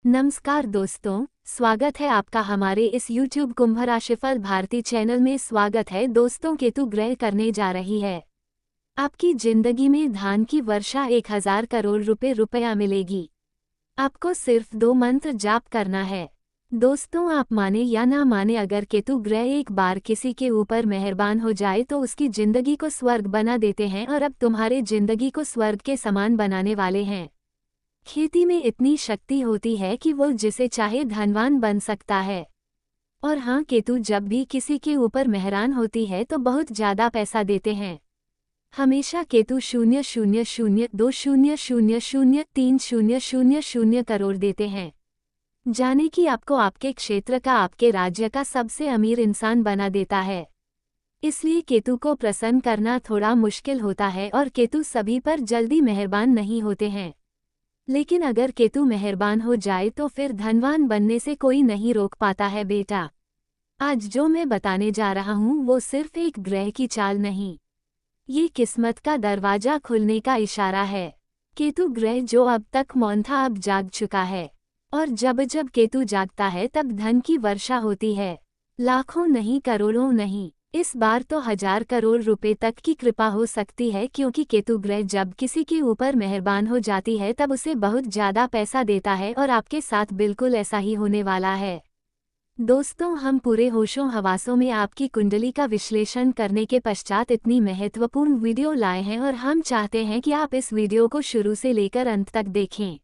नमस्कार दोस्तों, स्वागत है आपका हमारे इस YouTube कुंभ राशिफल भारती चैनल में। स्वागत है दोस्तों, केतु ग्रह करने जा रही है आपकी जिंदगी में धान की वर्षा 1000 करोड़ रुपया मिलेगी। आपको सिर्फ 2 मंत्र जाप करना है। दोस्तों, आप माने या ना माने, अगर केतु ग्रह एक बार किसी के ऊपर मेहरबान हो जाए तो उसकी जिंदगी को स्वर्ग बना देते हैं और अब तुम्हारे जिंदगी को स्वर्ग के समान बनाने वाले हैं। खेती में इतनी शक्ति होती है कि वो जिसे चाहे धनवान बन सकता है। और हाँ, केतु जब भी किसी के ऊपर मेहरान होती है तो बहुत ज्यादा पैसा देते हैं। हमेशा केतु 0,0,2,0,0,0,3,000 करोड़ देते हैं। जाने कि आपको आपके क्षेत्र का, आपके राज्य का सबसे अमीर इंसान बना देता है। इसलिए केतु को प्रसन्न करना थोड़ा मुश्किल होता है और केतु सभी पर जल्दी मेहरबान नहीं होते हैं। लेकिन अगर केतु मेहरबान हो जाए तो फिर धनवान बनने से कोई नहीं रोक पाता है बेटा। आज जो मैं बताने जा रहा हूँ वो सिर्फ एक ग्रह की चाल नहीं, ये किस्मत का दरवाजा खुलने का इशारा है। केतु ग्रह जो अब तक मौन था अब जाग चुका है, और जब जब केतु जागता है तब धन की वर्षा होती है। लाखों नहीं, करोड़ों नहीं, इस बार तो 1000 करोड़ रुपए तक की कृपा हो सकती है, क्योंकि केतु ग्रह जब किसी के ऊपर मेहरबान हो जाती है तब उसे बहुत ज्यादा पैसा देता है, और आपके साथ बिल्कुल ऐसा ही होने वाला है। दोस्तों, हम पूरे होशों हवासों में आपकी कुंडली का विश्लेषण करने के पश्चात इतनी महत्वपूर्ण वीडियो लाए हैं, और हम चाहते हैं कि आप इस वीडियो को शुरू से लेकर अंत तक देखें।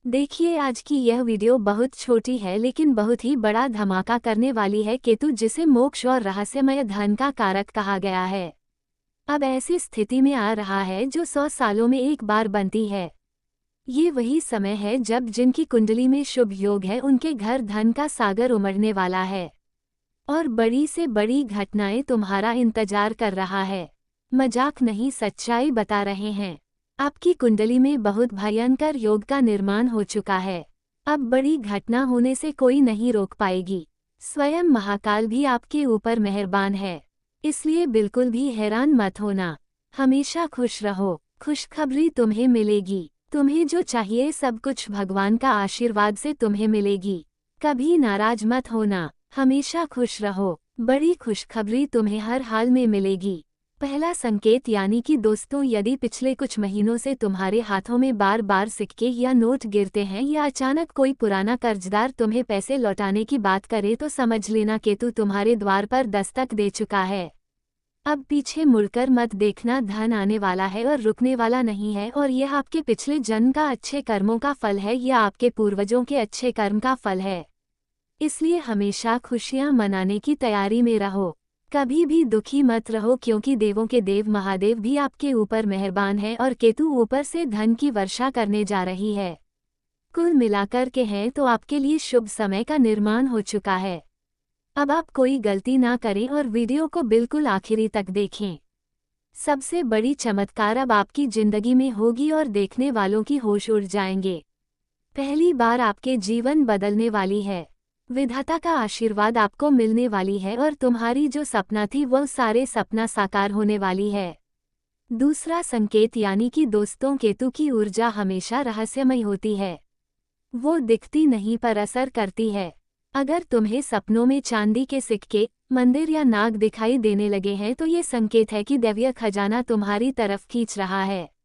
देखिए, आज की यह वीडियो बहुत छोटी है लेकिन बहुत ही बड़ा धमाका करने वाली है। केतु, जिसे मोक्ष और रहस्यमय धन का कारक कहा गया है, अब ऐसी स्थिति में आ रहा है जो 100 सालों में एक बार बनती है। ये वही समय है जब जिनकी कुंडली में शुभ योग है उनके घर धन का सागर उमड़ने वाला है, और बड़ी से बड़ी घटनाएं तुम्हारा इंतजार कर रहा है। मजाक नहीं, सच्चाई बता रहे हैं। आपकी कुंडली में बहुत भयंकर योग का निर्माण हो चुका है। अब बड़ी घटना होने से कोई नहीं रोक पाएगी। स्वयं महाकाल भी आपके ऊपर मेहरबान है, इसलिए बिल्कुल भी हैरान मत होना। हमेशा खुश रहो, खुशखबरी तुम्हें मिलेगी। तुम्हें जो चाहिए सब कुछ भगवान का आशीर्वाद से तुम्हें मिलेगी। कभी नाराज मत होना, हमेशा खुश रहो। बड़ी खुशखबरी तुम्हें हर हाल में मिलेगी। पहला संकेत, यानी कि दोस्तों, यदि पिछले कुछ महीनों से तुम्हारे हाथों में बार बार सिक्के या नोट गिरते हैं या अचानक कोई पुराना कर्जदार तुम्हें पैसे लौटाने की बात करे तो समझ लेना केतु तुम्हारे द्वार पर दस्तक दे चुका है। अब पीछे मुड़कर मत देखना, धन आने वाला है और रुकने वाला नहीं है, और यह आपके पिछले जन्म का अच्छे कर्मों का फल है या आपके पूर्वजों के अच्छे कर्म का फल है। इसलिए हमेशा खुशियां मनाने की तैयारी में रहो। कभी भी दुखी मत रहो, क्योंकि देवों के देव महादेव भी आपके ऊपर मेहरबान है और केतु ऊपर से धन की वर्षा करने जा रही है। कुल मिलाकर के हैं तो आपके लिए शुभ समय का निर्माण हो चुका है। अब आप कोई गलती ना करें और वीडियो को बिल्कुल आखिरी तक देखें। सबसे बड़ी चमत्कार अब आपकी जिंदगी में होगी और देखने वालों की होश उड़ जाएंगे। पहली बार आपके जीवन बदलने वाली है। विधाता का आशीर्वाद आपको मिलने वाली है और तुम्हारी जो सपना थी वो सारे सपना साकार होने वाली है। दूसरा संकेत, यानी कि दोस्तों, केतु की ऊर्जा हमेशा रहस्यमय होती है। वो दिखती नहीं पर असर करती है। अगर तुम्हें सपनों में चांदी के सिक्के, मंदिर या नाग दिखाई देने लगे हैं तो ये संकेत है कि दैवीय खजाना तुम्हारी तरफ खींच रहा है।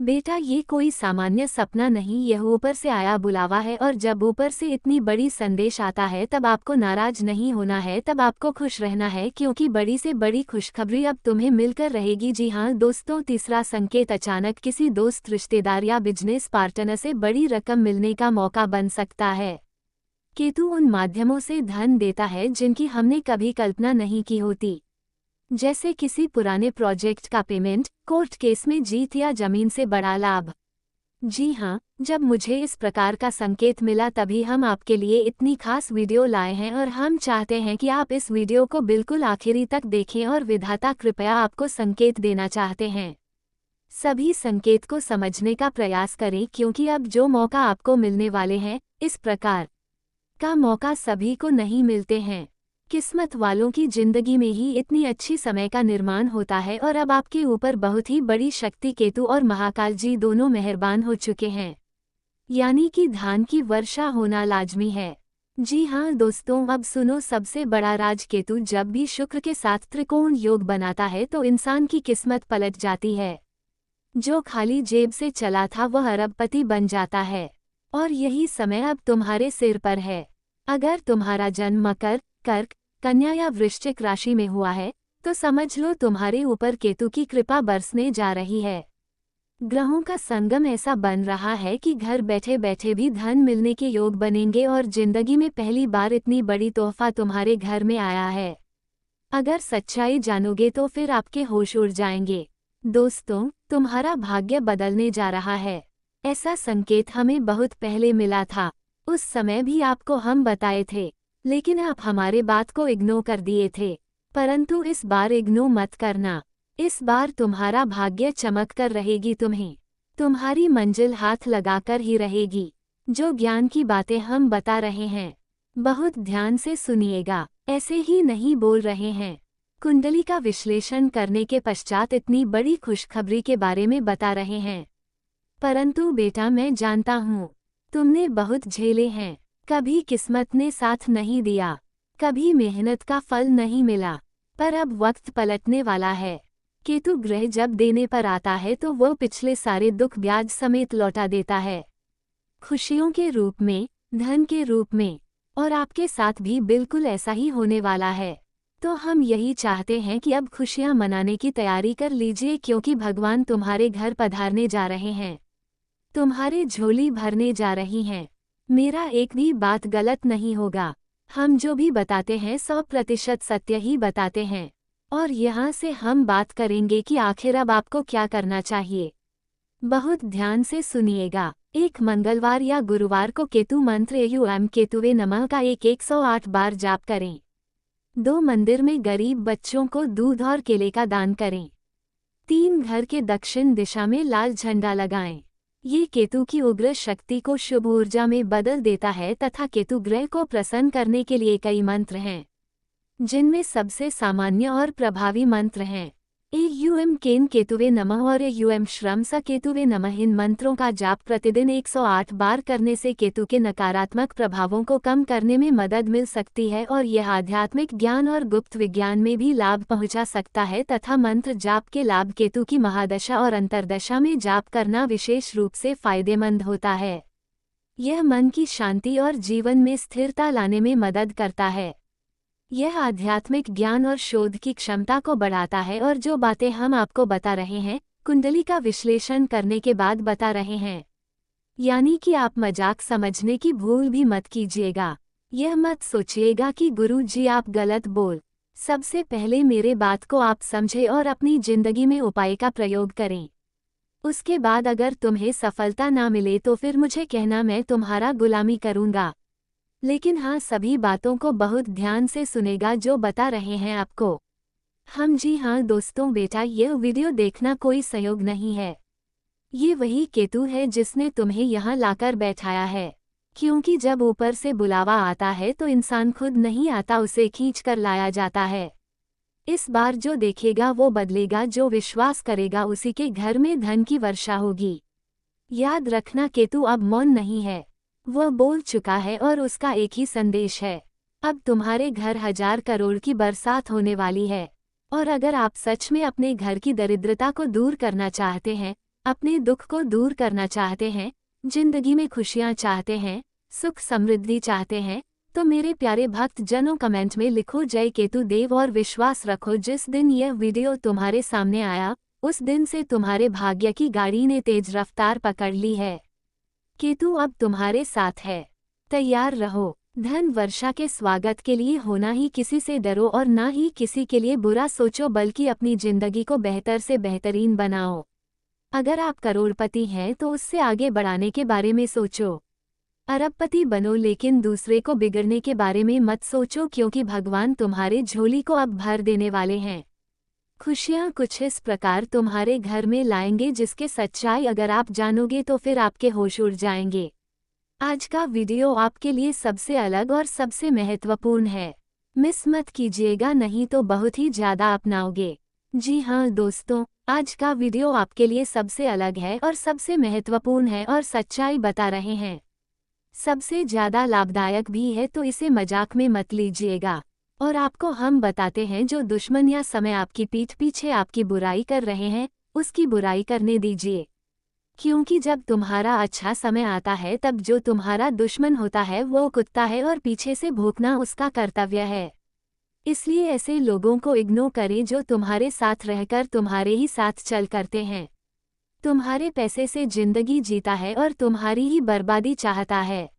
बेटा, ये कोई सामान्य सपना नहीं, यह ऊपर से आया बुलावा है, और जब ऊपर से इतनी बड़ी संदेश आता है तब आपको नाराज नहीं होना है, तब आपको खुश रहना है, क्योंकि बड़ी से बड़ी खुशखबरी अब तुम्हें मिलकर रहेगी। जी हाँ दोस्तों, तीसरा संकेत, अचानक किसी दोस्त, रिश्तेदार या बिजनेस पार्टनर से बड़ी रकम मिलने का मौका बन सकता है। केतु उन माध्यमों से धन देता है जिनकी हमने कभी कल्पना नहीं की होती, जैसे किसी पुराने प्रोजेक्ट का पेमेंट, कोर्ट केस में जीत या जमीन से बड़ा लाभ। जी हाँ, जब मुझे इस प्रकार का संकेत मिला तभी हम आपके लिए इतनी खास वीडियो लाए हैं, और हम चाहते हैं कि आप इस वीडियो को बिल्कुल आखिरी तक देखें, और विधाता कृपया आपको संकेत देना चाहते हैं। सभी संकेत को समझने का प्रयास करें, क्योंकि अब जो मौका आपको मिलने वाले हैं, इस प्रकार का मौका सभी को नहीं मिलते हैं। किस्मत वालों की जिंदगी में ही इतनी अच्छी समय का निर्माण होता है, और अब आपके ऊपर बहुत ही बड़ी शक्ति केतु और महाकाल जी दोनों मेहरबान हो चुके हैं। यानी कि धान की वर्षा होना लाजमी है। जी हाँ दोस्तों, अब सुनो सबसे बड़ा राज। केतु जब भी शुक्र के साथ त्रिकोण योग बनाता है तो इंसान की किस्मत पलट जाती है। जो खाली जेब से चला था वह अरबपति बन जाता है। और यही समय अब तुम्हारे सिर पर है। अगर तुम्हारा जन्म मकर, कर्क, कन्या या वृश्चिक राशि में हुआ है तो समझ लो तुम्हारे ऊपर केतु की कृपा बरसने जा रही है। ग्रहों का संगम ऐसा बन रहा है कि घर बैठे बैठे भी धन मिलने के योग बनेंगे और जिंदगी में पहली बार इतनी बड़ी तोहफा तुम्हारे घर में आया है। अगर सच्चाई जानोगे तो फिर आपके होश उड़ जाएंगे। दोस्तों, तुम्हारा भाग्य बदलने जा रहा है। ऐसा संकेत हमें बहुत पहले मिला था। उस समय भी आपको हम बताए थे, लेकिन आप हमारे बात को इग्नोर कर दिए थे। परंतु इस बार इग्नोर मत करना। इस बार तुम्हारा भाग्य चमक कर रहेगी। तुम्हारी मंजिल हाथ लगाकर ही रहेगी। जो ज्ञान की बातें हम बता रहे हैं, बहुत ध्यान से सुनिएगा, ऐसे ही नहीं बोल रहे हैं। कुंडली का विश्लेषण करने के पश्चात इतनी बड़ी खुशखबरी के बारे में बता रहे हैं। परंतु बेटा, मैं जानता हूँ तुमने बहुत झेले हैं। कभी किस्मत ने साथ नहीं दिया, कभी मेहनत का फल नहीं मिला, पर अब वक्त पलटने वाला है। केतु ग्रह जब देने पर आता है तो वह पिछले सारे दुख ब्याज समेत लौटा देता है। खुशियों के रूप में, धन के रूप में। और आपके साथ भी बिल्कुल ऐसा ही होने वाला है। तो हम यही चाहते हैं कि अब खुशियां मनाने की तैयारी कर लीजिए, क्योंकि भगवान तुम्हारे घर पधारने जा रहे हैं, तुम्हारे झोली भरने जा रही हैं। मेरा एक भी बात गलत नहीं होगा। हम जो भी बताते हैं 100% सत्य ही बताते हैं। और यहाँ से हम बात करेंगे कि आखिर अब आपको क्या करना चाहिए। बहुत ध्यान से सुनिएगा। एक मंगलवार या गुरुवार को केतु मंत्र एयुएम केतुवे नमः का 108 बार जाप करें। 2 मंदिर में गरीब बच्चों को दूध और केले का दान करें। 3 घर के दक्षिण दिशा में लाल झंडा लगाएं। ये केतु की उग्र शक्ति को शुभ ऊर्जा में बदल देता है तथा केतु ग्रह को प्रसन्न करने के लिए कई मंत्र हैं, जिनमें सबसे सामान्य और प्रभावी मंत्र हैं एयुएम केन केतुवे नमः और एयुएम श्रम स केतुवे नमः। इन मंत्रों का जाप प्रतिदिन 108 बार करने से केतु के नकारात्मक प्रभावों को कम करने में मदद मिल सकती है और यह आध्यात्मिक ज्ञान और गुप्त विज्ञान में भी लाभ पहुंचा सकता है। तथा मंत्र जाप के लाभ केतु की महादशा और अंतर्दशा में जाप करना विशेष रूप से फायदेमंद होता है। यह मन की शांति और जीवन में स्थिरता लाने में मदद करता है। यह आध्यात्मिक ज्ञान और शोध की क्षमता को बढ़ाता है और जो बातें हम आपको बता रहे हैं, कुंडली का विश्लेषण करने के बाद बता रहे हैं। यानी कि आप मजाक समझने की भूल भी मत कीजिएगा। यह मत सोचिएगा कि गुरु जी आप गलत बोल। सबसे पहले मेरे बात को आप समझें और अपनी जिंदगी में उपाय का प्रयोग करें। उसके बाद अगर तुम्हें सफलता ना मिले तो फिर मुझे कहना, मैं तुम्हारा गुलामी करूँगा। लेकिन हाँ, सभी बातों को बहुत ध्यान से सुनेगा जो बता रहे हैं आपको हम। जी हाँ दोस्तों, बेटा यह वीडियो देखना कोई संयोग नहीं है। ये वही केतु है जिसने तुम्हें यहाँ लाकर बैठाया है। क्योंकि जब ऊपर से बुलावा आता है तो इंसान खुद नहीं आता, उसे खींच कर लाया जाता है। इस बार जो देखेगा वो बदलेगा, जो विश्वास करेगा उसी के घर में धन की वर्षा होगी। याद रखना, केतु अब मौन नहीं है, वह बोल चुका है और उसका एक ही संदेश है। अब तुम्हारे घर 1000 करोड़ की बरसात होने वाली है। और अगर आप सच में अपने घर की दरिद्रता को दूर करना चाहते हैं, अपने दुख को दूर करना चाहते हैं, जिंदगी में खुशियां चाहते हैं, सुख समृद्धि चाहते हैं, तो मेरे प्यारे भक्त जनों कमेंट में लिखो जय केतु देव और विश्वास रखो जिस दिन यह वीडियो तुम्हारे सामने आया उस दिन से तुम्हारे भाग्य की गाड़ी ने तेज रफ्तार पकड़ ली है। केतु अब तुम्हारे साथ है, तैयार रहो। धन वर्षा के स्वागत के लिए होना ही किसी से डरो और ना ही किसी के लिए बुरा सोचो, बल्कि अपनी जिंदगी को बेहतर से बेहतरीन बनाओ। अगर आप करोड़पति हैं तो उससे आगे बढ़ाने के बारे में सोचो। अरबपति बनो, लेकिन दूसरे को बिगड़ने के बारे में मत सोचो, क्योंकि भगवान तुम्हारे झोली को अब भर देने वाले हैं। खुशियाँ कुछ इस प्रकार तुम्हारे घर में लाएंगे जिसके सच्चाई अगर आप जानोगे तो फिर आपके होश उड़ जाएंगे। आज का वीडियो आपके लिए सबसे अलग और सबसे महत्वपूर्ण है, मिस मत कीजिएगा, नहीं तो बहुत ही ज़्यादा अपनाओगे। जी हाँ दोस्तों, आज का वीडियो आपके लिए सबसे अलग है और सबसे महत्वपूर्ण है और सच्चाई बता रहे हैं। सबसे ज़्यादा लाभदायक भी है, तो इसे मजाक में मत लीजिएगा। और आपको हम बताते हैं, जो दुश्मन या समय आपकी पीठ पीछे आपकी बुराई कर रहे हैं, उसकी बुराई करने दीजिए। क्योंकि जब तुम्हारा अच्छा समय आता है, तब जो तुम्हारा दुश्मन होता है वो कुत्ता है और पीछे से भौंकना उसका कर्तव्य है। इसलिए ऐसे लोगों को इग्नोर करें जो तुम्हारे साथ रहकर तुम्हारे ही साथ चल करते हैं, तुम्हारे पैसे से जिंदगी जीता है और तुम्हारी ही बर्बादी चाहता है।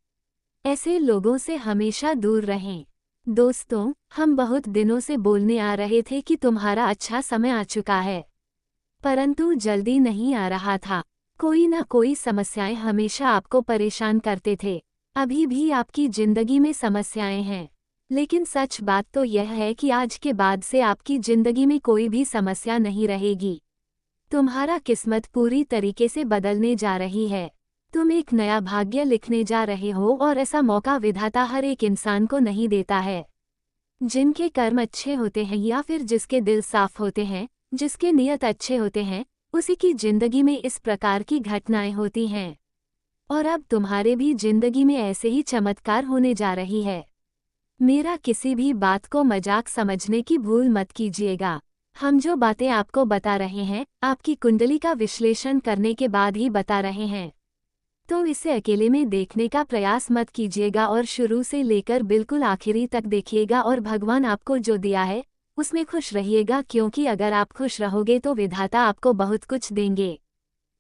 ऐसे लोगों से हमेशा दूर रहें। दोस्तों, हम बहुत दिनों से बोलने आ रहे थे कि तुम्हारा अच्छा समय आ चुका है, परंतु जल्दी नहीं आ रहा था। कोई ना कोई समस्याएं हमेशा आपको परेशान करते थे। अभी भी आपकी जिंदगी में समस्याएं हैं, लेकिन सच बात तो यह है कि आज के बाद से आपकी जिंदगी में कोई भी समस्या नहीं रहेगी। तुम्हारा किस्मत पूरी तरीके से बदलने जा रही है। तुम एक नया भाग्य लिखने जा रहे हो और ऐसा मौका विधाता हर एक इंसान को नहीं देता है। जिनके कर्म अच्छे होते हैं या फिर जिसके दिल साफ होते हैं, जिसके नियत अच्छे होते हैं, उसी की जिंदगी में इस प्रकार की घटनाएं होती हैं। और अब तुम्हारे भी जिंदगी में ऐसे ही चमत्कार होने जा रही है। मेरा किसी भी बात को मजाक समझने की भूल मत कीजिएगा। हम जो बातें आपको बता रहे हैं, आपकी कुंडली का विश्लेषण करने के बाद ही बता रहे हैं। तो इसे अकेले में देखने का प्रयास मत कीजिएगा और शुरू से लेकर बिल्कुल आखिरी तक देखिएगा, और भगवान आपको जो दिया है उसमें खुश रहिएगा, क्योंकि अगर आप खुश रहोगे तो विधाता आपको बहुत कुछ देंगे।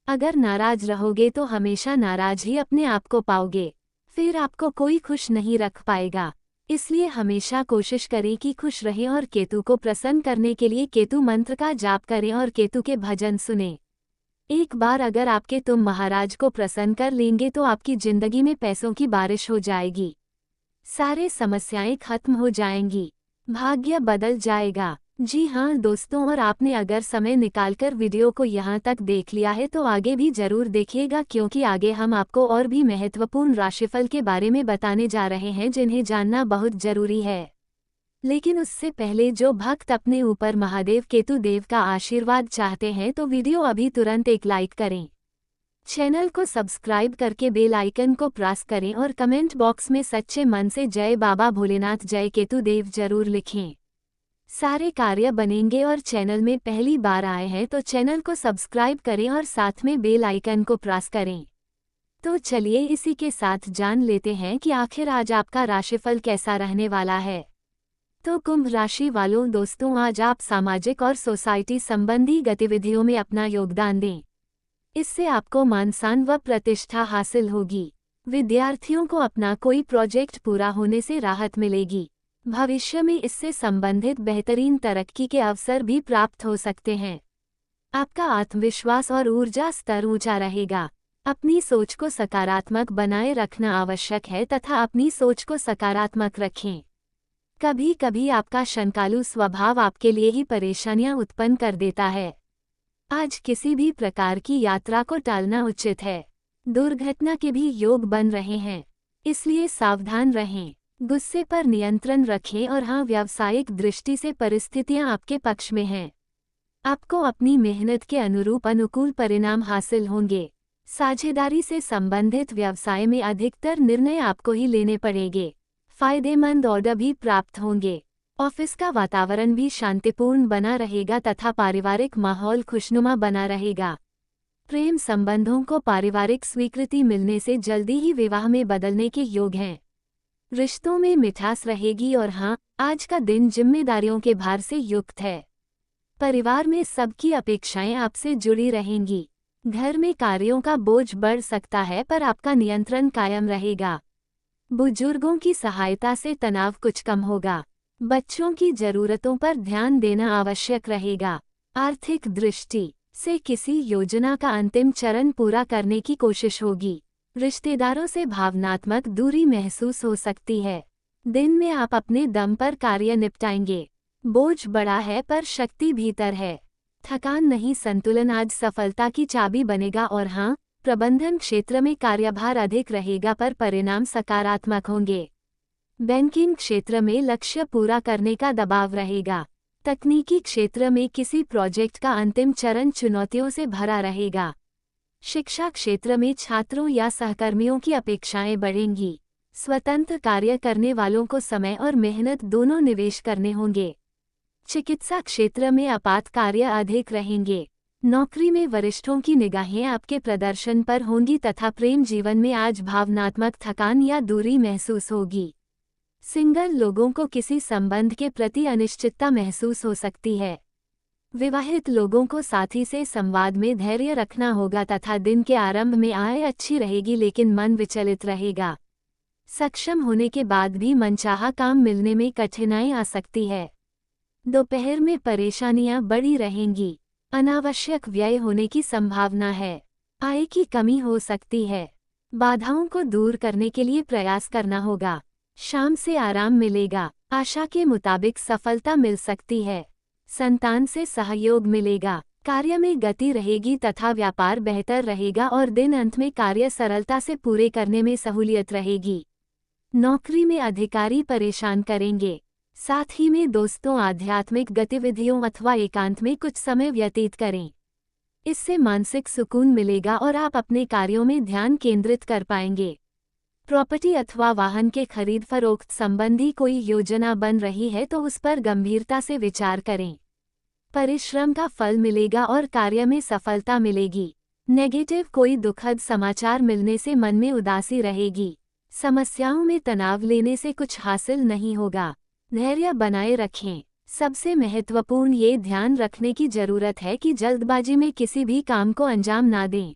अगर नाराज रहोगे तो हमेशा नाराज ही अपने आप को पाओगे, फिर आपको कोई खुश नहीं रख पाएगा। इसलिए हमेशा कोशिश करें कि खुश रहें और केतु को प्रसन्न करने के लिए केतु मंत्र का जाप करें और केतु के भजन सुनें। एक बार अगर आपके तुम महाराज को प्रसन्न कर लेंगे तो आपकी जिंदगी में पैसों की बारिश हो जाएगी, सारे समस्याएं खत्म हो जाएंगी, भाग्य बदल जाएगा। जी हाँ दोस्तों, और आपने अगर समय निकालकर वीडियो को यहाँ तक देख लिया है तो आगे भी जरूर देखिएगा, क्योंकि आगे हम आपको और भी महत्वपूर्ण राशिफल के बारे में बताने जा रहे हैं जिन्हें जानना बहुत जरूरी है। लेकिन उससे पहले जो भक्त अपने ऊपर महादेव केतु देव का आशीर्वाद चाहते हैं, तो वीडियो अभी तुरंत एक लाइक करें, चैनल को सब्सक्राइब करके बेल आइकन को प्रेस करें और कमेंट बॉक्स में सच्चे मन से जय बाबा भोलेनाथ जय केतु देव जरूर लिखें। सारे कार्य बनेंगे। और चैनल में पहली बार आए हैं तो चैनल को सब्सक्राइब करें और साथ में बेल आइकन को प्रेस करें। तो चलिए इसी के साथ जान लेते हैं कि आखिर आज आपका राशिफल कैसा रहने वाला है। तो कुंभ राशि वालों दोस्तों, आज आप सामाजिक और सोसाइटी संबंधी गतिविधियों में अपना योगदान दें। इससे आपको मान सम्मान व प्रतिष्ठा हासिल होगी। विद्यार्थियों को अपना कोई प्रोजेक्ट पूरा होने से राहत मिलेगी। भविष्य में इससे संबंधित बेहतरीन तरक्की के अवसर भी प्राप्त हो सकते हैं। आपका आत्मविश्वास और ऊर्जा स्तर ऊंचा रहेगा। अपनी सोच को सकारात्मक बनाए रखना आवश्यक है तथा अपनी सोच को सकारात्मक रखें। कभी कभी आपका शंकालु स्वभाव आपके लिए ही परेशानियां उत्पन्न कर देता है। आज किसी भी प्रकार की यात्रा को टालना उचित है। दुर्घटना के भी योग बन रहे हैं, इसलिए सावधान रहें। गुस्से पर नियंत्रण रखें और हाँ, व्यावसायिक दृष्टि से परिस्थितियां आपके पक्ष में हैं। आपको अपनी मेहनत के अनुरूप अनुकूल परिणाम हासिल होंगे। साझेदारी से संबंधित व्यवसाय में अधिकतर निर्णय आपको ही लेने पड़ेंगे। फायदेमंद ऑर्डर भी प्राप्त होंगे। ऑफिस का वातावरण भी शांतिपूर्ण बना रहेगा तथा पारिवारिक माहौल खुशनुमा बना रहेगा। प्रेम संबंधों को पारिवारिक स्वीकृति मिलने से जल्दी ही विवाह में बदलने के योग हैं। रिश्तों में मिठास रहेगी और हाँ, आज का दिन जिम्मेदारियों के भार से युक्त है। परिवार में सबकी अपेक्षाएं आपसे जुड़ी रहेंगी। घर में कार्यों का बोझ बढ़ सकता है, पर आपका नियंत्रण कायम रहेगा। बुजुर्गों की सहायता से तनाव कुछ कम होगा। बच्चों की जरूरतों पर ध्यान देना आवश्यक रहेगा। आर्थिक दृष्टि से किसी योजना का अंतिम चरण पूरा करने की कोशिश होगी। रिश्तेदारों से भावनात्मक दूरी महसूस हो सकती है। दिन में आप अपने दम पर कार्य निपटाएंगे। बोझ बड़ा है पर शक्ति भीतर है। थकान नहीं, संतुलन आज सफलता की चाबी बनेगा। और हाँ, प्रबंधन क्षेत्र में कार्यभार अधिक रहेगा पर परिणाम सकारात्मक होंगे। बैंकिंग क्षेत्र में लक्ष्य पूरा करने का दबाव रहेगा। तकनीकी क्षेत्र में किसी प्रोजेक्ट का अंतिम चरण चुनौतियों से भरा रहेगा। शिक्षा क्षेत्र में छात्रों या सहकर्मियों की अपेक्षाएं बढ़ेंगी। स्वतंत्र कार्य करने वालों को समय और मेहनत दोनों निवेश करने होंगे। चिकित्सा क्षेत्र में आपात कार्य अधिक रहेंगे। नौकरी में वरिष्ठों की निगाहें आपके प्रदर्शन पर होंगी तथा प्रेम जीवन में आज भावनात्मक थकान या दूरी महसूस होगी। सिंगल लोगों को किसी संबंध के प्रति अनिश्चितता महसूस हो सकती है। विवाहित लोगों को साथी से संवाद में धैर्य रखना होगा तथा दिन के आरंभ में आय अच्छी रहेगी लेकिन मन विचलित रहेगा। सक्षम होने के बाद भी मनचाहा काम मिलने में कठिनाई आ सकती है। दोपहर में परेशानियां बढ़ी रहेंगी। अनावश्यक व्यय होने की संभावना है। आय की कमी हो सकती है। बाधाओं को दूर करने के लिए प्रयास करना होगा। शाम से आराम मिलेगा। आशा के मुताबिक सफलता मिल सकती है। संतान से सहयोग मिलेगा। कार्य में गति रहेगी तथा व्यापार बेहतर रहेगा और दिन अंत में कार्य सरलता से पूरे करने में सहूलियत रहेगी। नौकरी में अधिकारी परेशान करेंगे। साथ ही में दोस्तों आध्यात्मिक गतिविधियों अथवा एकांत में कुछ समय व्यतीत करें। इससे मानसिक सुकून मिलेगा और आप अपने कार्यों में ध्यान केंद्रित कर पाएंगे। प्रॉपर्टी अथवा वाहन के खरीद फरोख्त संबंधी कोई योजना बन रही है तो उस पर गंभीरता से विचार करें। परिश्रम का फल मिलेगा और कार्य में सफलता मिलेगी। नेगेटिव कोई दुखद समाचार मिलने से मन में उदासी रहेगी। समस्याओं में तनाव लेने से कुछ हासिल नहीं होगा। धैर्य बनाए रखें। सबसे महत्वपूर्ण ये ध्यान रखने की जरूरत है कि जल्दबाजी में किसी भी काम को अंजाम ना दें।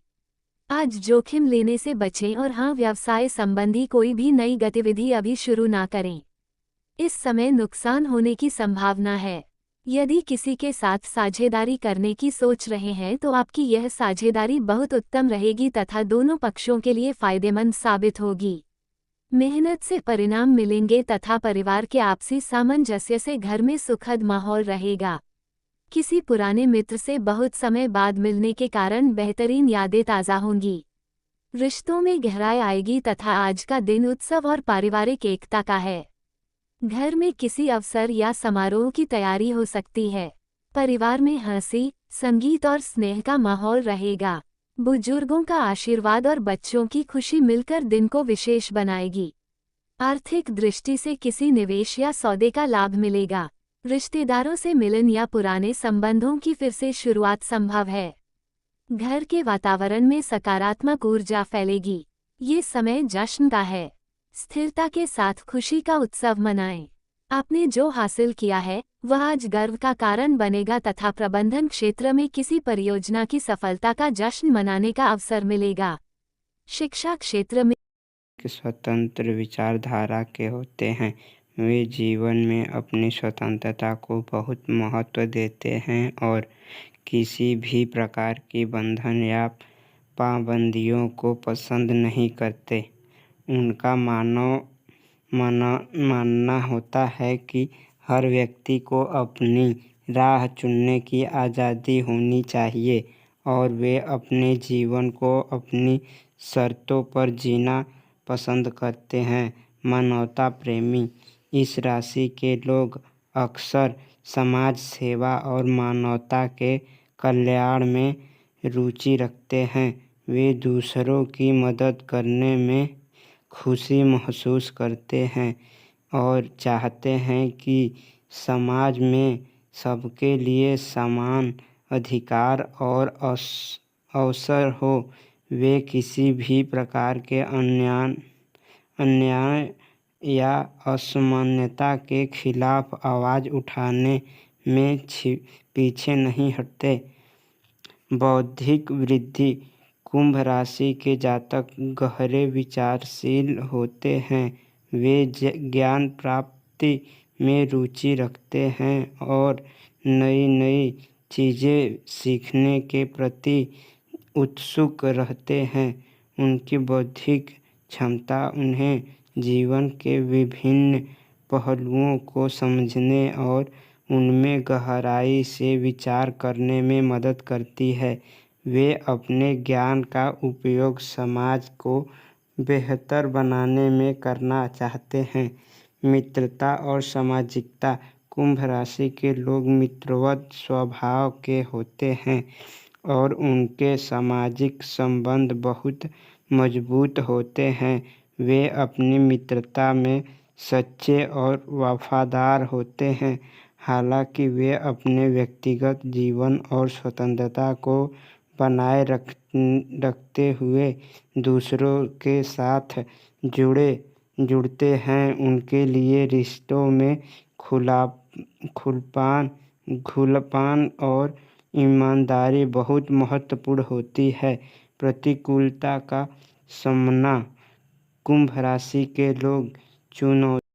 आज जोखिम लेने से बचें और व्यवसाय संबंधी कोई भी नई गतिविधि अभी शुरू ना करें। इस समय नुकसान होने की संभावना है। यदि किसी के साथ साझेदारी करने की सोच रहे हैं तो आपकी यह साझेदारी बहुत उत्तम रहेगी तथा दोनों पक्षों के लिए फायदेमंद साबित होगी। मेहनत से परिणाम मिलेंगे तथा परिवार के आपसी सामंजस्य से घर में सुखद माहौल रहेगा। किसी पुराने मित्र से बहुत समय बाद मिलने के कारण बेहतरीन यादें ताज़ा होंगी। रिश्तों में गहराई आएगी तथा आज का दिन उत्सव और पारिवारिक एकता का है। घर में किसी अवसर या समारोह की तैयारी हो सकती है। परिवार में हंसी, संगीत और स्नेह का माहौल रहेगा। बुजुर्गों का आशीर्वाद और बच्चों की खुशी मिलकर दिन को विशेष बनाएगी। आर्थिक दृष्टि से किसी निवेश या सौदे का लाभ मिलेगा। रिश्तेदारों से मिलन या पुराने संबंधों की फिर से शुरुआत संभव है। घर के वातावरण में सकारात्मक ऊर्जा फैलेगी। ये समय जश्न का है। स्थिरता के साथ खुशी का उत्सव मनाएं। आपने जो हासिल किया है वह आज गर्व का कारण बनेगा तथा प्रबंधन क्षेत्र में किसी परियोजना की सफलता का जश्न मनाने का अवसर मिलेगा। शिक्षा क्षेत्र में स्वतंत्र विचारधारा के होते हैं। वे जीवन में अपनी स्वतंत्रता को बहुत महत्व देते हैं और किसी भी प्रकार की बंधन या पाबंदियों को पसंद नहीं करते। उनका मानना होता है कि हर व्यक्ति को अपनी राह चुनने की आज़ादी होनी चाहिए और वे अपने जीवन को अपनी शर्तों पर जीना पसंद करते हैं। मानवता प्रेमी इस राशि के लोग अक्सर समाज सेवा और मानवता के कल्याण में रुचि रखते हैं। वे दूसरों की मदद करने में खुशी महसूस करते हैं और चाहते हैं कि समाज में सबके लिए समान अधिकार और अवसर हो। वे किसी भी प्रकार के अन्याय या असमानता के खिलाफ आवाज़ उठाने में पीछे नहीं हटते। बौद्धिक वृद्धि कुंभ राशि के जातक गहरे विचारशील होते हैं। वे ज्ञान प्राप्ति में रुचि रखते हैं और नई नई चीज़ें सीखने के प्रति उत्सुक रहते हैं। उनकी बौद्धिक क्षमता उन्हें जीवन के विभिन्न पहलुओं को समझने और उनमें गहराई से विचार करने में मदद करती है। वे अपने ज्ञान का उपयोग समाज को बेहतर बनाने में करना चाहते हैं। मित्रता और सामाजिकता कुंभ राशि के लोग मित्रवत स्वभाव के होते हैं और उनके सामाजिक संबंध बहुत मजबूत होते हैं। वे अपनी मित्रता में सच्चे और वफादार होते हैं। हालांकि वे अपने व्यक्तिगत जीवन और स्वतंत्रता को बनाए रखते हुए दूसरों के साथ जुड़ते हैं। उनके लिए रिश्तों में खुलापन और ईमानदारी बहुत महत्वपूर्ण होती है। प्रतिकूलता का सामना कुंभ राशि के लोग चुनौती